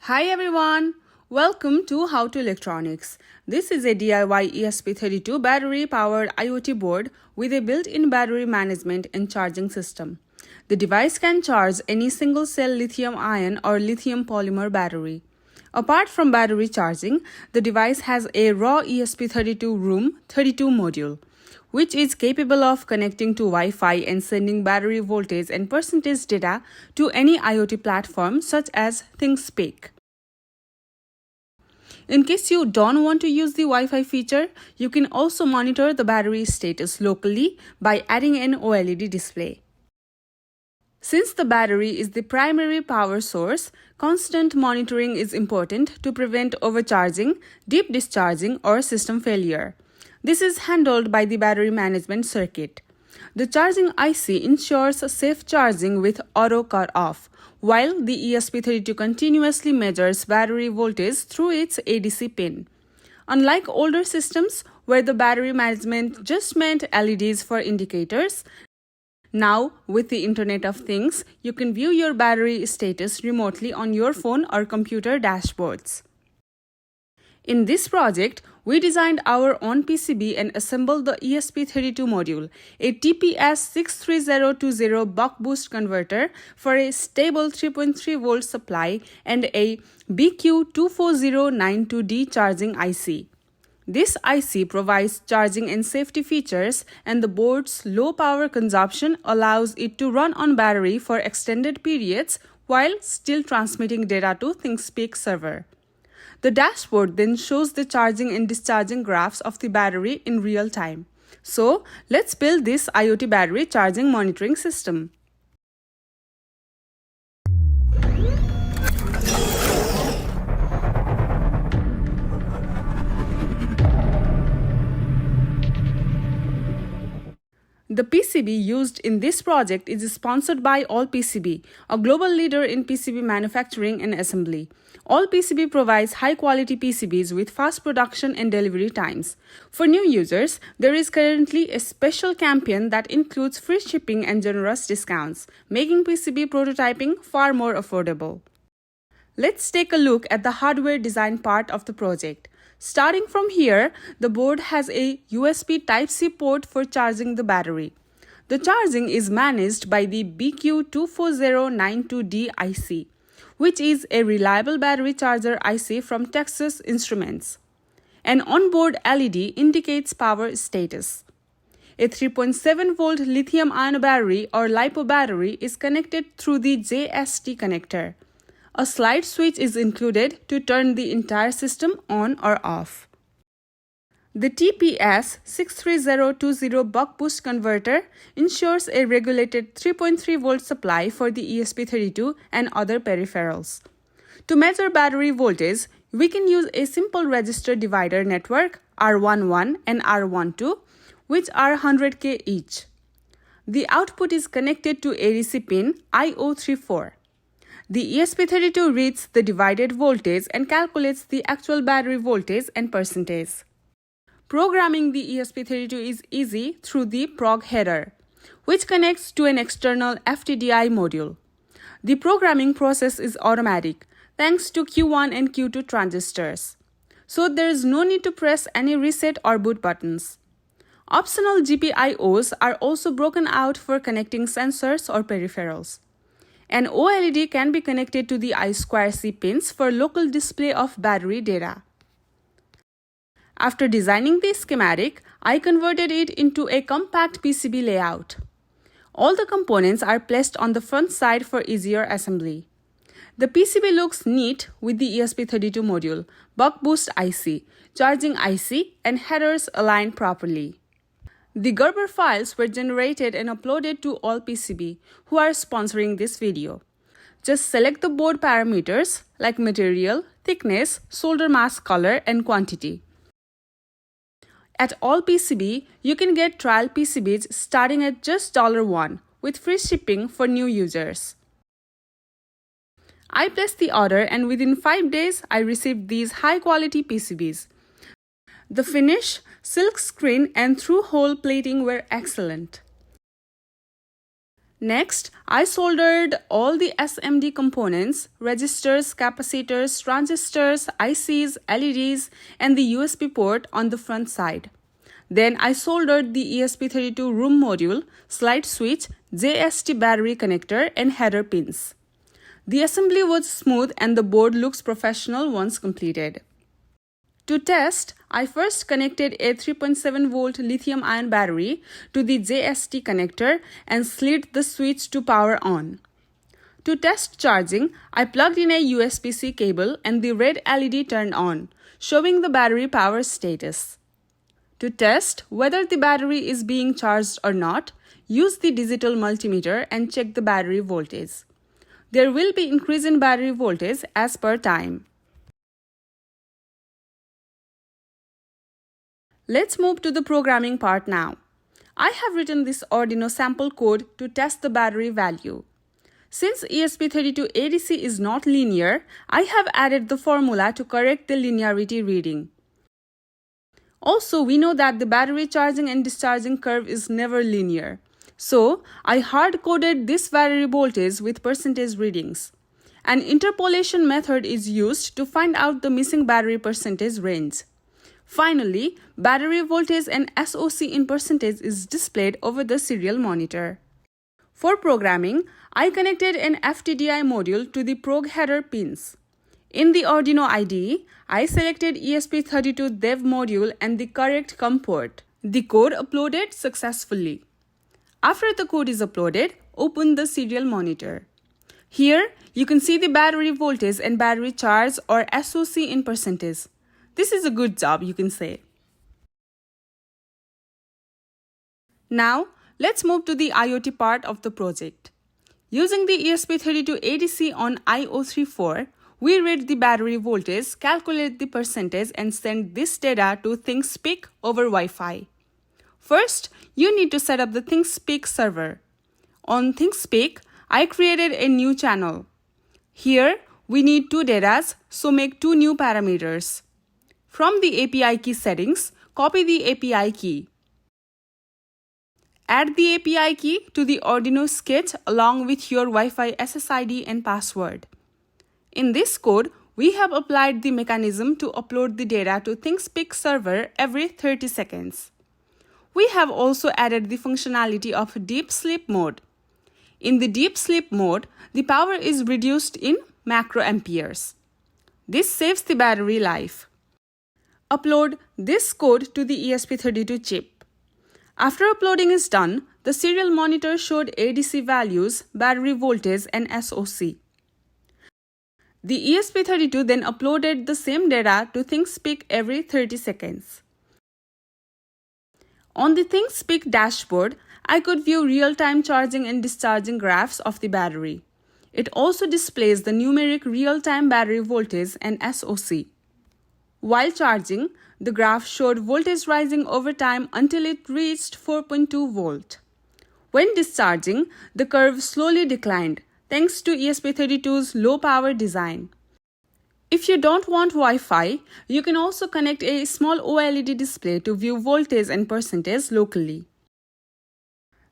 Hi everyone! Welcome to How to Electronics. This is a DIY ESP32 battery-powered IoT board with a built-in battery management and charging system. The device can charge any single-cell lithium-ion or lithium-polymer battery. Apart from battery charging, the device has a raw ESP32 Room32 module, which is capable of connecting to Wi-Fi and sending battery voltage and percentage data to any IoT platform such as ThingSpeak. In case you don't want to use the Wi-Fi feature, you can also monitor the battery status locally by adding an OLED display. Since the battery is the primary power source, constant monitoring is important to prevent overcharging, deep discharging, or system failure. This is handled by the battery management circuit. The charging IC ensures safe charging with auto cut-off, while the ESP32 continuously measures battery voltage through its ADC pin. Unlike older systems where the battery management just meant LEDs for indicators, now with the Internet of Things, you can view your battery status remotely on your phone or computer dashboards. In this project, we designed our own PCB and assembled the ESP32 module, a TPS63020 buck-boost converter for a stable 3.3 volt supply, and a BQ24092D charging IC. This IC provides charging and safety features, and the board's low power consumption allows it to run on battery for extended periods while still transmitting data to ThingSpeak server. The dashboard then shows the charging and discharging graphs of the battery in real time. So, let's build this IoT battery charging monitoring system. The PCB used in this project is sponsored by All-PCB, a global leader in PCB manufacturing and assembly. All-PCB provides high-quality PCBs with fast production and delivery times. For new users, there is currently a special campaign that includes free shipping and generous discounts, making PCB prototyping far more affordable. Let's take a look at the hardware design part of the project. Starting from here, the board has a USB Type-C port for charging the battery. The charging is managed by the BQ24092D IC, which is a reliable battery charger IC from Texas Instruments. An onboard LED indicates power status. A 3.7 volt lithium-ion battery or LiPo battery is connected through the JST connector. A slide switch is included to turn the entire system on or off. The TPS63020 buck-boost converter ensures a regulated 3.3 volt supply for the ESP32 and other peripherals. To measure battery voltage, we can use a simple register divider network R11 and R12, which are 100K each. The output is connected to ADC pin IO34. The ESP32 reads the divided voltage and calculates the actual battery voltage and percentage. Programming the ESP32 is easy through the prog header, which connects to an external FTDI module. The programming process is automatic thanks to Q1 and Q2 transistors, so there is no need to press any reset or boot buttons. Optional GPIOs are also broken out for connecting sensors or peripherals. An OLED can be connected to the 𝗓𝗏𝐶 pins for local display of battery data. After designing the schematic, I converted it into a compact PCB layout. All the components are placed on the front side for easier assembly. The PCB looks neat with the ESP32 module, buck-boost IC, charging IC, and headers aligned properly. The Gerber files were generated and uploaded to All-PCB, who are sponsoring this video. Just select the board parameters like material, thickness, solder mask color, and quantity. At All-PCB, you can get trial PCBs starting at just $1 with free shipping for new users. I placed the order, and within 5 days, I received these high-quality PCBs. The finish, silk screen, and through-hole plating were excellent. Next, I soldered all the SMD components, resistors, capacitors, transistors, ICs, LEDs, and the USB port on the front side. Then I soldered the ESP32 room module, slide switch, JST battery connector, and header pins. The assembly was smooth and the board looks professional once completed. To test, I first connected a 3.7-volt lithium-ion battery to the JST connector and slid the switch to power on. To test charging, I plugged in a USB-C cable and the red LED turned on, showing the battery power status. To test whether the battery is being charged or not, use the digital multimeter and check the battery voltage. There will be increase in battery voltage as per time. Let's move to the programming part now. I have written this Arduino sample code to test the battery value. Since ESP32 ADC is not linear, I have added the formula to correct the linearity reading. Also, we know that the battery charging and discharging curve is never linear. So, I hard-coded this battery voltage with percentage readings. An interpolation method is used to find out the missing battery percentage range. Finally, battery voltage and SoC in percentage is displayed over the serial monitor. For programming, I connected an FTDI module to the prog header pins. In the Arduino IDE, I selected ESP32 dev module and the correct COM port. The code uploaded successfully. After the code is uploaded, open the serial monitor. Here, you can see the battery voltage and battery charge or SoC in percentage. This is a good job, you can say. Now, let's move to the IoT part of the project. Using the ESP32 ADC on IO34, we read the battery voltage, calculate the percentage, and send this data to ThingSpeak over Wi-Fi. First, you need to set up the ThingSpeak server. On ThingSpeak, I created a new channel. Here, we need two datas, so make two new parameters. From the API key settings, copy the API key. Add the API key to the Arduino sketch along with your Wi-Fi SSID and password. In this code, we have applied the mechanism to upload the data to ThingSpeak server every 30 seconds. We have also added the functionality of deep sleep mode. In the deep sleep mode, the power is reduced in microamperes. This saves the battery life. Upload this code to the ESP32 chip. After uploading is done, the serial monitor showed ADC values, battery voltage, and SoC. The ESP32 then uploaded the same data to ThingSpeak every 30 seconds. On the ThingSpeak dashboard, I could view real-time charging and discharging graphs of the battery. It also displays the numeric real-time battery voltage and SoC. While charging, the graph showed voltage rising over time until it reached 4.2 volt. When discharging, the curve slowly declined, thanks to ESP32's low-power design. If you don't want Wi-Fi, you can also connect a small OLED display to view voltage and percentage locally.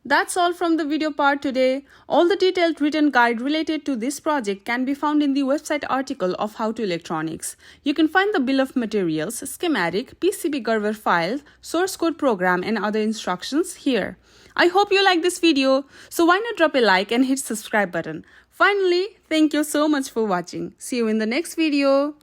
That's all from the video part today. All the detailed written guide related to this project can be found in the website article of How to Electronics. You can find the bill of materials, schematic, PCB Gerber file, source code program, and other instructions here. I hope you like this video, so why not drop a like and hit subscribe button. Finally, thank you so much for watching. See you in the next video.